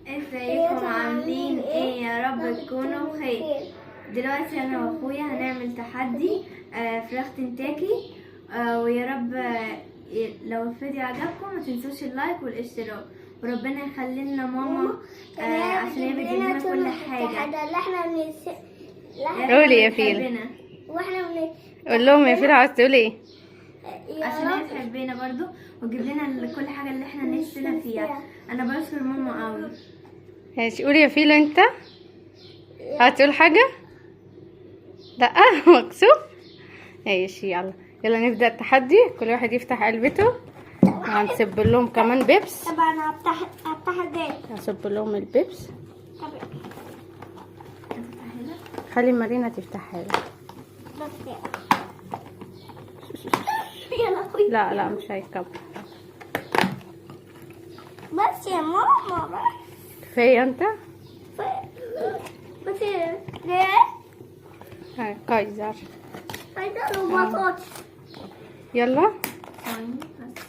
ازيكم عاملين ايه؟ يا رب تكونوا بخير. دلوقتي انا واخويا هنعمل تحدي فراخ كنتاكي. ويا رب لو الفيديو عجبكم ما تنسوش اللايك والاشتراك، وربنا يخلي لنا ماما عشان هي بتجيب لنا كل حاجه. اللي احنا قولي يا فيل. واحنا قول لهم يا فيل عاوز تقول ايه؟ عشان هي تحبنا برضو وتجيب لنا كل حاجه اللي احنا نفسنا فيها. انا بشكر ماما قوي. ماشي، قولي يا فيل. انت هتقول حاجه؟ لا مكسوف. ماشي، يلا نبدا التحدي. كل واحد يفتح علبته وهنسيب لهم كمان بيبس. طبعا هفتح ازاي؟ هسيب لهم البيبس. خلي مارينا تفتحها لك. بس يلا خوي. لا مش هيكبر. بس يا ماما بس. كفايه انت. بس ليه؟ هاي كايزر. عايزة بطاطس. يلا ثواني بس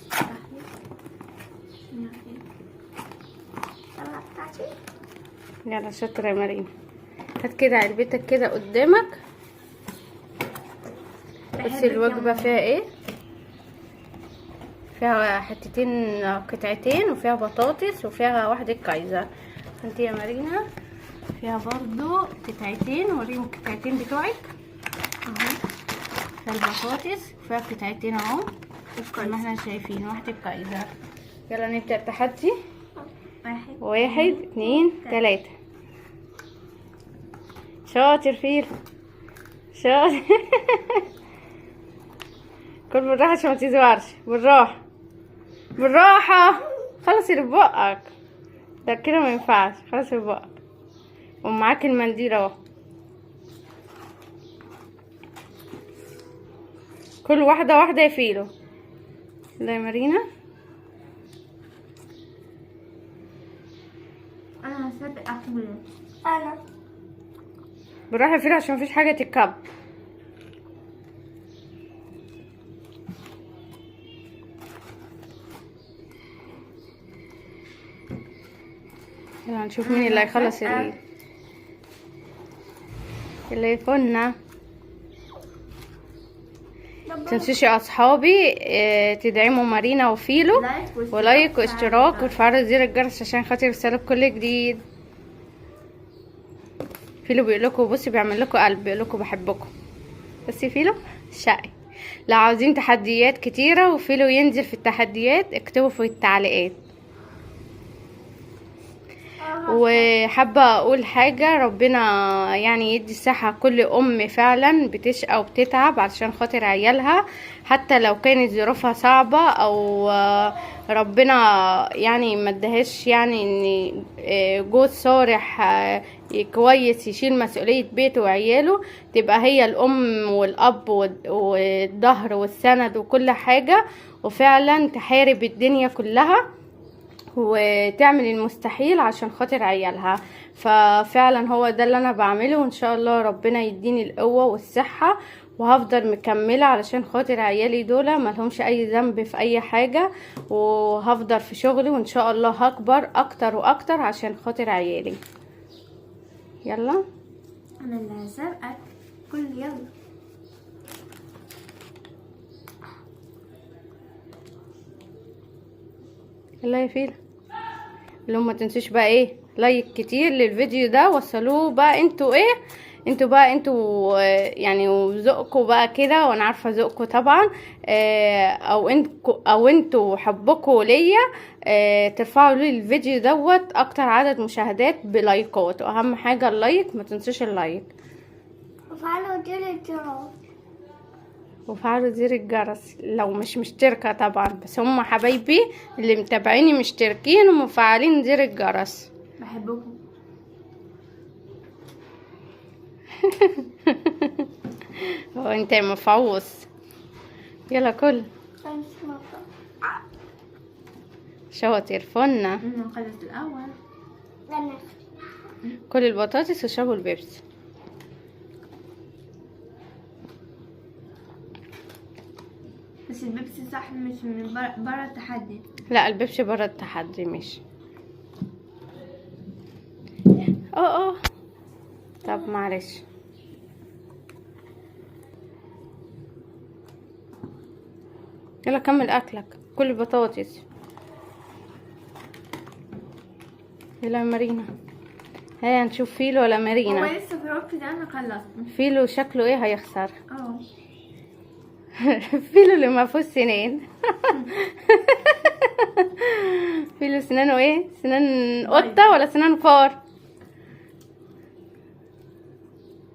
افتحي. يلا شاطره يا مارينا. هات كده علبتك كده قدامك. بصي الوجبه فيها ايه؟ فيها حتتين قطعتين وفيها بطاطس وفيها واحدة كايزر. انت يا مارينا فيها برضو قطعتين. وريهم القطعتين بتوعك اهو. فيها البطاطس وفيها قطعتين اهو زي ما احنا شايفين، واحدة كايزر. يلا نبدأ التحدي. 1 2 3. شاطر فيل، شاطر. كل بالراحة عشان ما تزورش. بالراحة. خلص اللي ببقك ده كده ما ينفعش. خلص اللي ببقك ومعاك المنديل اهو. كل واحدة يا فيلو. يلا يا مارينا. انا هسيب اكل. انا بالراحة يا فيلو عشان مفيش حاجة تتكب. يلا نشوف مين اللي هيخلص اللي يفوزنا. متنسوش يا اصحابي تدعموا مارينا وفيلو ولايك واشتراك وتفعلوا زر الجرس عشان خاطر يوصلك كل جديد. فيلو بيقول لكم بصي بيعمل لكم قلب، بيقول لكم بحبكم. بس فيلو شقي. لو عاوزين تحديات كتيره وفيلو ينزل في التحديات اكتبوا في التعليقات. وحابة اقول حاجة، ربنا يعني يدي الصحة كل ام فعلا بتشقى وبتتعب علشان خاطر عيالها، حتى لو كانت ظروفها صعبة او ربنا يعني ما ادهاش يعني ان جوز صالح كويس يشيل مسؤولية بيته وعياله، تبقى هي الام والاب والظهر والسند وكل حاجة، وفعلا تحارب الدنيا كلها وتعمل المستحيل عشان خاطر عيالها. ففعلا هو ده اللي انا بعمله، وان شاء الله ربنا يديني القوة والصحة وهفضل مكملة علشان خاطر عيالي دول ملهمش اي ذنب في اي حاجة، وهفضل في شغلي وان شاء الله هكبر اكتر واكتر عشان خاطر عيالي. يلا انا اللي هسابقك. يلا يلا يا فيل. لو ما تنسوش بقى ايه لايك كتير للفيديو ده، وصلوه بقى انتوا ايه، انتوا يعني وذوقكم بقى كده، وانا عارفه ذوقكم طبعا او انتوا حبكم ليا ترفعوا لي الفيديو دوت اكتر عدد مشاهدات بلايكات، واهم حاجه اللايك، ما تنسوش اللايك وفعلوا زر الجرس لو مش مشتركة طبعا، بس هم حبايبي اللي متابعيني مشتركين ومفعلين زر الجرس. بحبكم. هو انت مفعوص. يلا كل شاطر فنا. خلصت الاول. كل البطاطس وشربوا البيبسي. بس البيبسي صح مش من برا التحدي. لا البيبسي برا التحدي مش. اه طب معلش. يلا كمل اكلك، كل البطاطس. يلا يا مارينا، هيا نشوف فيلو ولا هو مارينا. لسه في الوقت ده انا خلصت. فيلو شكله ايه هيخسر. اه فيلو اللي ما فيهوش سنان. فيلو سنانه ايه؟ سنان قطة ولا سنان فار؟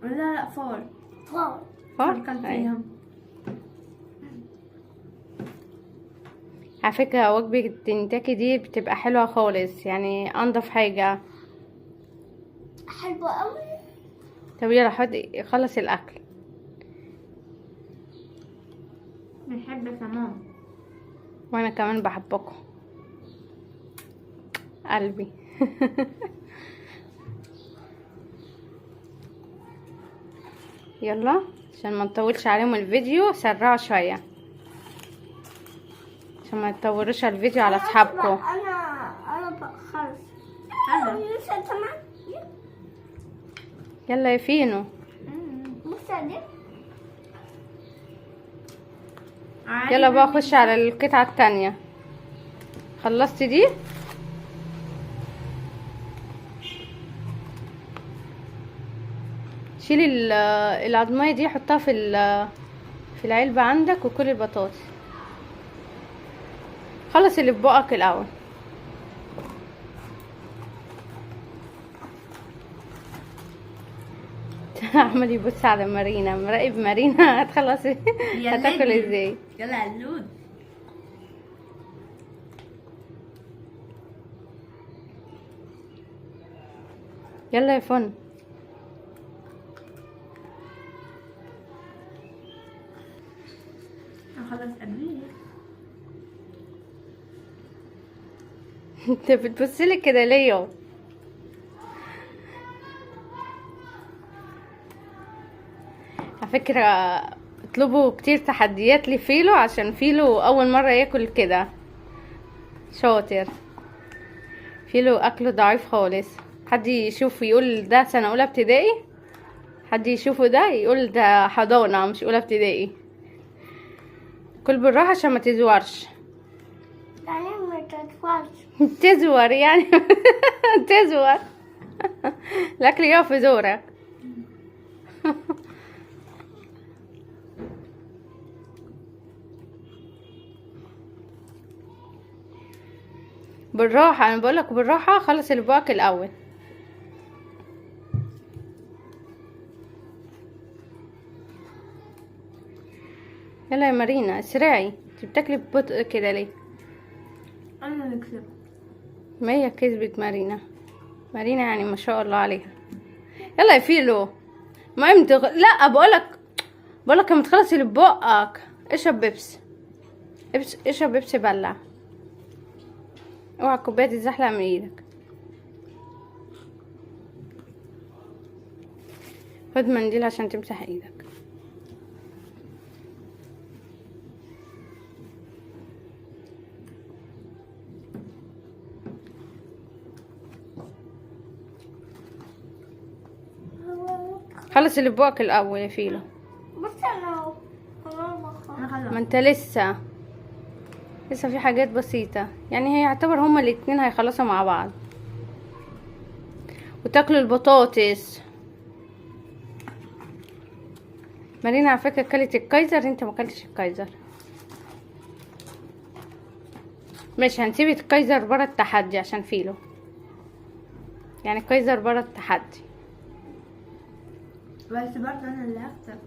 لا فار. فار. فار كان أيوة. فيها. على فكرة وجبة كنتاكي دي بتبقى حلوة خالص، يعني انضف حاجة. حلو قوي. طب يلا خلص الاكل. بنحب تمام. وانا كمان بحبكم قلبي. يلا عشان ما نطولش عليهم الفيديو، سرعوا شوية عشان ما تطوروش الفيديو على اصحابكم. انا خلص. لسه كمان. يلا يا فينو. بص دي. يلا بقى خش على القطعة التانية. خلصتي دي؟ شيلي العضمية دي، حطها في العلبة عندك، وكل البطاطس. خلص اللي في بقك الاول. عمال يبص على مارينا، مراقب مارينا. هتخلص هتاكل ازاي؟ يلا علود. يلا يا فن. هخلص قبليه. انت بتبصلي كده ليه؟ على فكرة اطلبوا كتير تحديات لفيلو، عشان فيلو اول مرة ياكل كده. شاطر. فيلو اكله ضعيف خالص. حد يشوف يقول ده سنة اولى ابتدائي، حد يشوفه ده يقول ده حضانة مش اولى ابتدائي. كل بالراحة عشان ما تزورش. يعني ما تدفعش. تزور يعني. تزور. الاكل يقف في زورك. بالراحة، انا بقولك بالراحة. خلص اللي بقك الاول. يلا يا مارينا اسرعي، انت بتاكلي ببطء كده ليه؟ انا اللي كسبت. ما هي كسبت مارينا. مارينا يعني ما شاء الله عليها. يلا يا فيلو. ما لا بقولك لما تخلصي اللي ببقك اشرب بيبس. اشرب بيبس بلع. اوعى الكوبايه تتزحلق من ايدك. خد منديل عشان تمسح ايدك. خلص اللي ببقك الاول يا فيلو. بص انا انا ما خلصت. انت لسه في حاجات بسيطة، يعني هي يعتبر هما الاتنين هيخلصوا مع بعض. وتاكلوا البطاطس. مارينا على فكرة اكلت الكايزر، انت ما اكلتش الكايزر. مش هنسيب الكايزر برا التحدي عشان فيلو، يعني الكايزر برا التحدي. بس برضه انا اللي هكسب.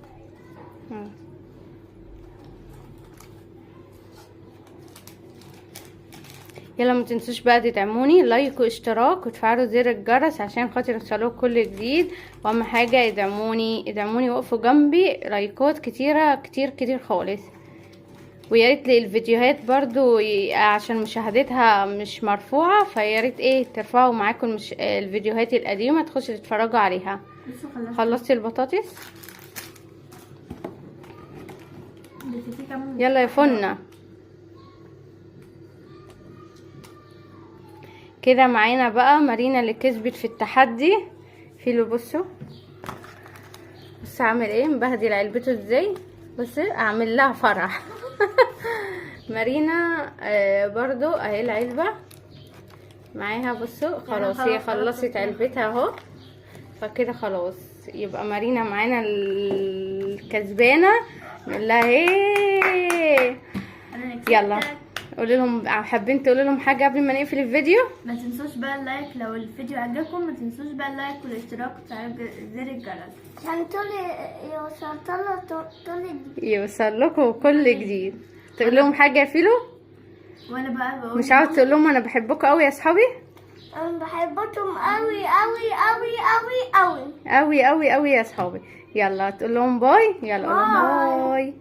يلا ما تنسوش بقى تدعموني لايك واشتراك وتفعلوا زر الجرس عشان خاطر يوصلوك كل جديد. واهم حاجه ادعموني وقفوا جنبي. لايكات كتيره كتير خالص. ويا ريت لي الفيديوهات برضو عشان مشاهدتها مش مرفوعه، فيا ريت ترفعوا معاكم الفيديوهات القديمه تخشوا تتفرجوا عليها. خلصتي البطاطس؟ يلا يا فنة. كده معانا بقى مارينا اللي كسبت في التحدي. فيلو بصوا عامل ايه، مبهدل علبته ازاي. بصي اعمل لها فرح. مارينا برضو اهي العلبة معاها. بصوا خلاص هي خلصت علبتها اهو، فكده خلاص يبقى مارينا معانا الكسبانة. نقول لها ايه. يلا قولي لهم، حابين تقولوا لهم حاجة قبل ما نقفل الفيديو؟ ما تنسوش بقى اللايك لو الفيديو عجبكم، ما تنسوش بقى اللايك والاشتراك وتفعيل زر الجرس عشان يوصل لكم كل جديد. تقول لهم حاجة يا فيلو؟ وانا بقى بقول مش عاوز تقول لهم انا بحبكم قوي يا اصحابي؟ انا بحبكم قوي قوي قوي قوي قوي قوي قوي قوي يا اصحابي. يلا تقول لهم باي. يلا قول لهم باي.